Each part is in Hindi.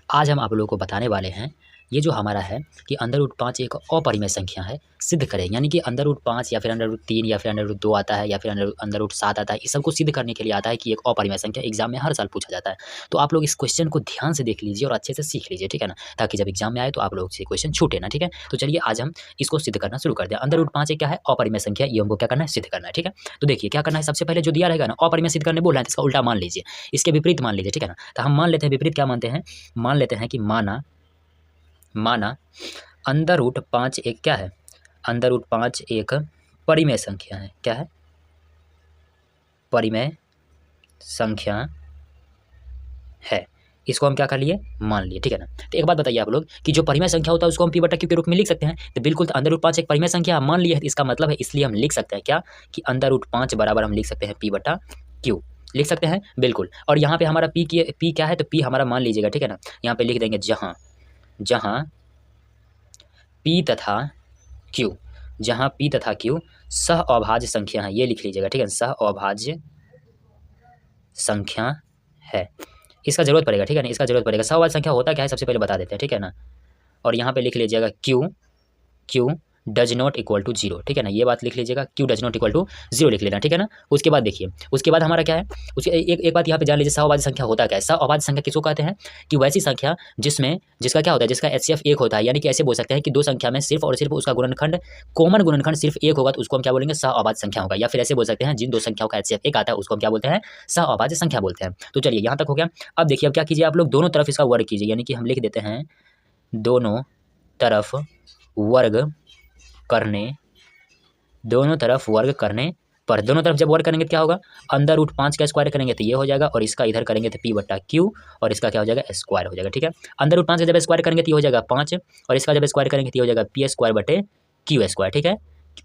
आज हम आप लोगों को बताने वाले हैं ये जो हमारा है कि अंडर रूट 5 एक अपरिमेय संख्या है, सिद्ध करें। यानी कि अंडर रूट 5 या फिर अंडर रूट 3 या फिर अंडर रूट 2 आता है या फिर अंडर रूट 7 आता है। इस सबको सिद्ध करने के लिए आता है कि एक अपरिमेय संख्या एग्जाम में हर साल पूछा जाता है। तो आप लोग इस क्वेश्चन को ध्यान से देख लीजिए और अच्छे से सीख लीजिए, ठीक है ना, ताकि जब एग्जाम में आए तो आप लोग से क्वेश्चन छूटे ना, ठीक है। तो चलिए आज हम इसको सिद्ध करना शुरू कर दें। अंडर रूट 5 एक क्या है, अपरिमेय संख्या, ये हमको क्या करना है, सिद्ध करना है, ठीक है। तो देखिए क्या करना है, सबसे पहले जो दिया रहेगा ना, अपरिमेय सिद्ध करने बोल रहे हैं तो इसका उल्टा मान लीजिए, इसके विपरीत मान लीजिए, ठीक है ना। तो हम मान लेते हैं विपरीत, क्या मानते हैं, मान लेते हैं कि माना अंडर रूट 5 एक क्या है, अंडर रूट 5 एक परिमेय संख्या है। क्या है, परिमेय संख्या है। इसको हम क्या कर लिए, मान लिए, ठीक है ना। तो एक बात बताइए आप लोग कि जो परिमेय संख्या होता है उसको हम पी बटा क्यू के रूप में लिख सकते हैं। तो बिल्कुल, अंडर रूट 5 एक परिमेय संख्या मान लिए है, इसका मतलब है, इसलिए हम लिख सकते हैं क्या, कि अंडर रूट 5 बराबर हम लिख सकते हैं पी बटा क्यू, लिख सकते हैं बिल्कुल। और यहाँ पे हमारा पी क्या है, तो पी हमारा मान लीजिएगा, ठीक है ना। यहाँ पे लिख देंगे जहाँ पी तथा क्यू, जहाँ पी तथा क्यू सह अभाज्य संख्या है, ये लिख लीजिएगा, ठीक है, सह अभाज्य संख्या है। इसका जरूरत पड़ेगा, ठीक है ना, इसका जरूरत पड़ेगा। सह अभाज्य संख्या होता क्या है सबसे पहले बता देते हैं, ठीक है ना। और यहाँ पे लिख लीजिएगा Q does not equal to 0, ठीक है ना, ये बात लिख लीजिएगा, Q does not equal to 0 लिख लेना, ठीक है ना। उसके बाद देखिए, उसके बाद हमारा क्या है, उसके एक बात यहाँ पे जान लीजिए, सहअभाज्य संख्या होता क्या है। सहअभाज्य संख्या किसको कहते हैं, कि वैसी संख्या जिसका क्या होता है, जिसका HCF 1 होता है। यानी कि ऐसे बोल सकते हैं कि दो संख्या में सिर्फ और सिर्फ उसका गुणनखंड, कॉमन गुणनखंड सिर्फ 1 होगा, तो उसको हम क्या बोलेंगे, सहअभाज्य संख्या होगा। या फिर ऐसे बोल सकते हैं, जिन दो संख्याओं का HCF 1 आता है उसको हम क्या बोलते हैं, सहअभाज्य संख्या बोलते हैं। तो चलिए यहाँ तक हो गया। अब देखिए, अब क्या कीजिए आप लोग, दोनों तरफ इसका वर्ग कीजिए। यानी कि हम लिख देते हैं दोनों तरफ वर्ग करने, दोनों तरफ वर्ग करने पर, दोनों तरफ जब वर्ग करेंगे तो क्या होगा, अंडर रूट 5 का स्क्वायर करेंगे तो ये हो जाएगा, और इसका इधर करेंगे तो पी बटा क्यू, और इसका क्या हो जाएगा, स्क्वायर हो जाएगा, ठीक है। अंडर रूट 5 का जब स्क्वायर करेंगे तो ये हो जाएगा 5, और इसका जब स्क्वायर करेंगे तो ये हो जाएगा पी स्क्वायर बटे क्यू स्क्वायर, ठीक है,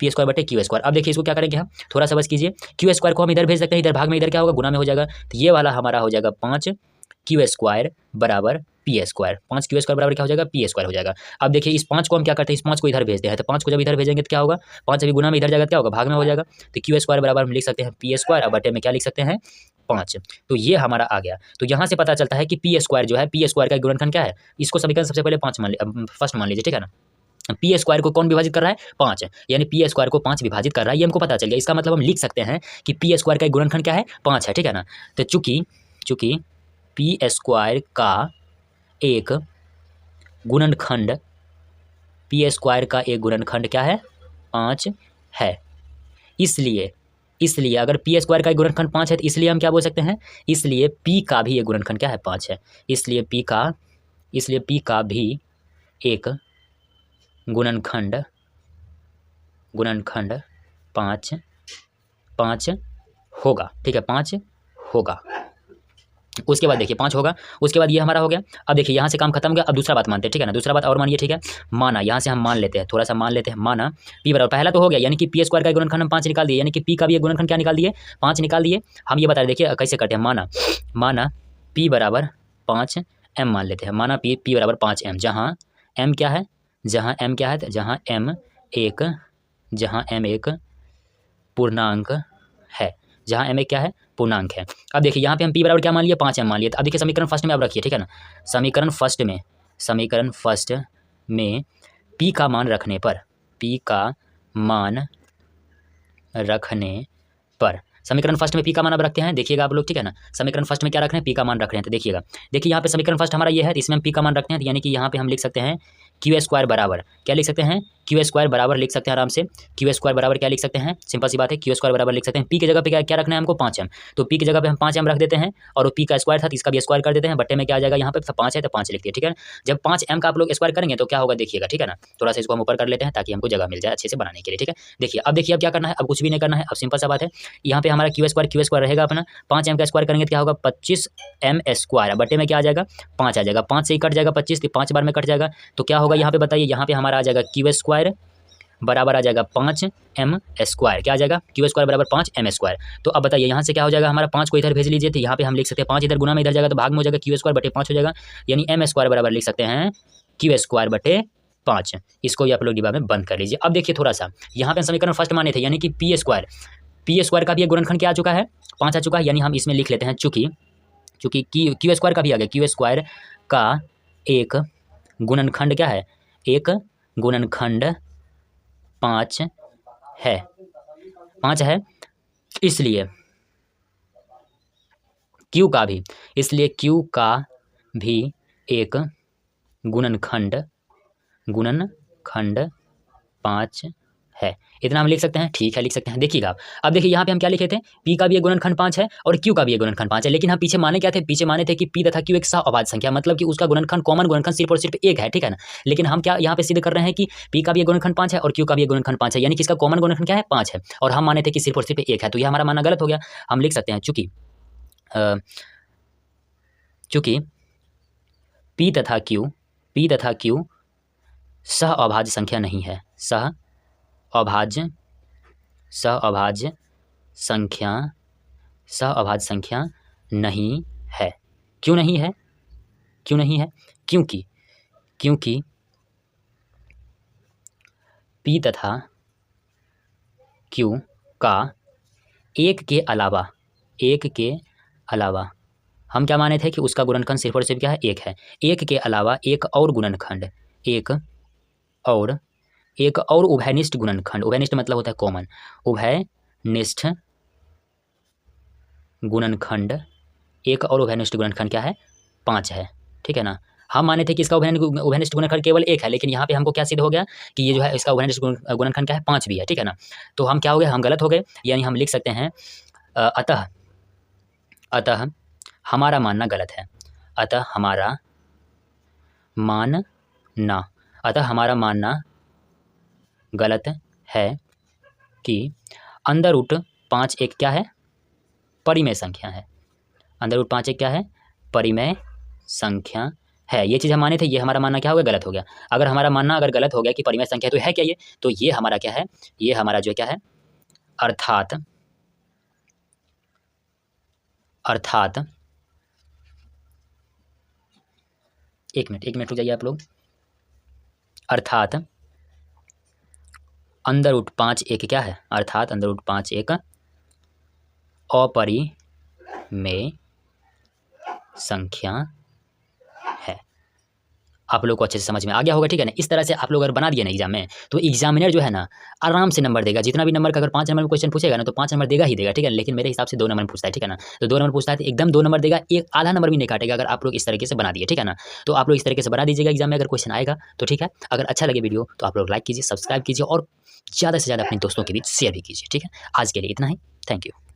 पी स्क्वायर बटे क्यू स्क्वायर। अब देखिए इसको क्या करेंगे हम, थोड़ा सा बस कीजिए, क्यू स्क्वायर को हम इधर भेज सकते हैं, इधर भाग में इधर क्या होगा, गुना में हो जाएगा। तो ये वाला हमारा हो जाएगा 5 क्यू स्क्वायर बराबर पी स्क्वायर, 5 क्यू स्क्वायर बराबर क्या हो जाएगा, पी स्क्वायर हो जाएगा। अब देखिए इस 5 को हम क्या करते हैं, इस 5 को इधर भेजते हैं। तो 5 को जब इधर भेजेंगे तो क्या होगा, 5 अभी गुना में इधर जाएगा, क्या होगा, भाग में हो जाएगा। तो क्यू स्क्वायर बराबर हम लिख सकते हैं पी स्क्वायर, और बटे में क्या लिख सकते हैं, 5। तो ये हमारा आ गया। तो यहाँ से पता चलता है कि पी स्क्वायर जो है, पी स्क्वायर का गुणनखंड क्या है, इसको समीकरण सबसे पहले 5 फर्स्ट मान लीजिए, ठीक है ना। पी स्क्वायर को कौन विभाजित कर रहा है, 5, यानी पी स्क्वायर को 5 विभाजित कर रहा है, ये हमको पता चल गया। इसका मतलब हम लिख सकते हैं कि पी स्क्वायर का गुणनखंड क्या है, 5 है, ठीक है ना। तो चूंकि पी स्क्वायर का एक गुणनखंड, पी स्क्वायर का एक गुणनखंड क्या है, 5 है। इसलिए अगर पी स्क्वायर का एक गुणनखंड 5 है तो इसलिए हम क्या बोल सकते हैं, इसलिए पी का भी एक गुणनखंड क्या है, 5 है। इसलिए पी का भी एक गुणनखंड 5 होगा, ठीक है, 5 होगा। उसके बाद देखिए 5 होगा, उसके बाद ये हमारा हो गया। अब देखिए यहाँ से काम खत्म हो गया। अब दूसरा बात मानते हैं, ठीक है ना, दूसरा बात और मानिए, ठीक है। माना, यहाँ से हम मान लेते हैं, थोड़ा सा मान लेते हैं, माना पी बराबर, पहला तो हो गया, यानी कि पी स्क्वायर का गुणनखंड हम 5 निकाल दिए, यानी कि पी का भी एक गुणनखंड क्या निकाल दिए, 5 निकाल दिए। हम ये बता रहे, देखिए कैसे करते हैं, माना पी बराबर 5 एम मान लेते हैं, माना पी बराबर 5 एम, जहाँ एम क्या है, जहाँ एम एक पूर्णांक है, जहाँ एम एक क्या है, पूर्णांक है। अब देखिए यहाँ पे हम पी बराबर क्या मान लिए, 5 एम मान लिए। तो अब देखिए समीकरण फर्स्ट में आप रखिए, ठीक है ना। समीकरण फर्स्ट में पी का मान रखने पर, समीकरण फर्स्ट में पी का मान अब रखते हैं, देखिएगा आप लोग, ठीक है ना। समीकरण फर्स्ट में क्या रख रहे हैं, पी का मान रख रहे हैं। तो देखिएगा, देखिए यहाँ पे समीकरण फर्स्ट हमारा ये है, तो इसमें हम पी का मान रखते हैं। तो यानी कि यहाँ पे हम लिख सकते हैं क्यू स्क्वायर बराबर, क्या लिख सकते हैं, क्यू स्क्वायर बराबर लिख सकते हैं आराम से। क्यू स्क्वायर बराबर क्या लिख सकते हैं, सिंपल सी बात है, क्यू स्क्वायर बराबर लिख सकते हैं, पी की जगह पे क्या रखना है हमको, 5 एम। तो पी की जगह पे हम 5 एम रख देते हैं, और वो पी का स्क्वायर था तो इसका भी स्क्वायर कर देते हैं, बट्टे में क्या आ जाएगा, यहाँ पे 5 है तो 5 लिखते हैं, ठीक है। जब 5 एम का आप लोग स्क्वायर करेंगे तो क्या होगा, देखिएगा, ठीक है ना। थोड़ा सा इसको हम ऊपर कर लेते हैं ताकि हमको जगह मिल जाए अच्छे से बनाने के लिए, ठीक है। देखिए अब क्या करना है, अब कुछ भी नहीं करना है, अब सिंपल सा बात है, यहाँ पे हमारा क्यू स्क्वायर रहेगा अपना, 5 एम का स्क्वायर करेंगे तो क्या होगा, 25 एम स्क्वायर, बट्टे में क्या आ जाएगा, 5 आ जाएगा, 5 से ही कट जाएगा 25, तो 5 बार में कट जाएगा। तो क्या होगा यहाँ पे बताइए, यहाँ पे हमारा आ जाएगा क्यू स्क्वायर बराबर आ जाएगा 5 एम स्क्वायर, क्या आ जाएगा, क्यू स्क्वायर बराबर 5 एम स्क्वायर। तो अब बताइए यहाँ से क्या हो जाएगा, हमारा 5 को इधर भेज लीजिए, तो यहाँ पे हम लिख सकते हैं 5 इधर गुना में इधर जाएगा तो भाग में हो जाएगा, क्यू स्क्वायर बटे 5 हो जाएगा, यानी एम स्क्वायर बराबर लिख सकते हैं क्यू स्क्वायर बटे 5। इसको भी आप लोग डिब्बा में बंद कर लीजिए। अब देखिए थोड़ा सा, यहाँ पे समीकरण फर्स्ट माने थे, यानी कि पी स्क्वायर का भी एक गुणनखंड क्या आ चुका है, 5 आ चुका है, यानी हम इसमें लिख लेते हैं, चूंकि क्यू स्क्वायर का भी आ गया, क्यू स्क्वायर का एक गुणनखंड क्या है, एक गुणनखंड 5 है, 5 है। इसलिए Q का भी, इसलिए Q का भी एक गुणनखंड 5 है। इतना हम लिख सकते हैं, ठीक है लिख सकते हैं। देखिएगा आप, अब देखिए यहाँ पे हम क्या लिखे थे, P का भी एक गुणनखंड 5 है और Q का भी एक गुणनखंड 5 है, लेकिन हम पीछे माने क्या थे, पीछे माने थे कि P तथा Q एक सहअभाज्य संख्या, मतलब कि उसका गुणनखंड, कॉमन गुणनखंड सिर्फ और सिर्फ एक है, ठीक है ना। लेकिन हम क्या यहाँ पे सिद्ध कर रहे हैं कि P का भी एक गुणनखंड 5 है और Q का भी एक गुणनखंड 5 है, यानी कि इसका कॉमन गुणनखंड क्या है, 5 है, और हम माने थे कि सिर्फ और सिर्फ एक है, तो यह हमारा मानना गलत हो गया। हम लिख सकते हैं चूंकि P तथा Q सहअभाज्य संख्या नहीं है, सहअभाज्य संख्या नहीं है। क्यों नहीं है, क्योंकि P तथा Q का एक के अलावा हम क्या माने थे कि उसका गुणनखंड सिर्फ और सिर्फ क्या है, एक है। एक के अलावा एक और गुणनखंड, एक और उभयनिष्ठ गुणनखंड, उभयनिष्ठ मतलब होता है कॉमन, उभयनिष्ठ गुणनखंड, एक और उभयनिष्ठ गुणनखंड क्या है, 5 है, ठीक है ना। हम माने थे कि इसका उभयनिष्ठ गुणनखंड केवल एक है, लेकिन यहाँ पे हमको क्या सिद्ध हो गया कि ये जो है इसका उभयनिष्ठ गुणनखंड क्या है, 5 भी है, ठीक है ना। तो हम क्या हो गए, हम गलत हो गए, यानी हम लिख सकते हैं अतः हमारा मानना गलत है, अतः हमारा मानना गलत है कि अंडर रूट 5 एक क्या है, परिमेय संख्या है। अंडर रूट 5 एक क्या है, परिमेय संख्या है। ये चीज़ हम माने थे, ये हमारा मानना क्या हो गया, गलत हो गया। अगर हमारा मानना अगर गलत हो गया कि परिमेय संख्या तो है क्या ये, तो ये हमारा क्या है, ये हमारा जो क्या है, अर्थात एक मिनट रुक जाइए आप लोग। अर्थात अंडर रूट 5 एक क्या है, अर्थात अंडर रूट 5 एक अपरिमेय संख्या है। आप लोग को अच्छे से समझ में आ गया होगा, ठीक है ना। इस तरह से आप लोग अगर बना दिए ना एग्जाम में, तो एग्जामिनर जो है ना आराम से नंबर देगा। जितना भी नंबर का अगर 5 नंबर में क्वेश्चन पूछेगा ना, तो 5 नंबर देगा ही देगा, ठीक है। लेकिन मेरे हिसाब से 2 नंबर में पूछता है, ठीक है ना। तो 2 नंबर पूछता है तो एकदम 2 नंबर देगा, एक आधा नंबर भी नहीं काटेगा अगर आप लोग इस तरीके से बना दिए, ठीक है ना। तो आप लोग इस तरीके से बना दीजिएगा, एग्जाम में अगर क्वेश्चन आएगा तो ठीक है। अगर अच्छा लगे वीडियो तो आप लोग लाइक कीजिए, सब्सक्राइब कीजिए और ज़्यादा से ज़्यादा अपने दोस्तों के बीच शेयर भी कीजिए, ठीक है। आज के लिए इतना ही, थैंक यू।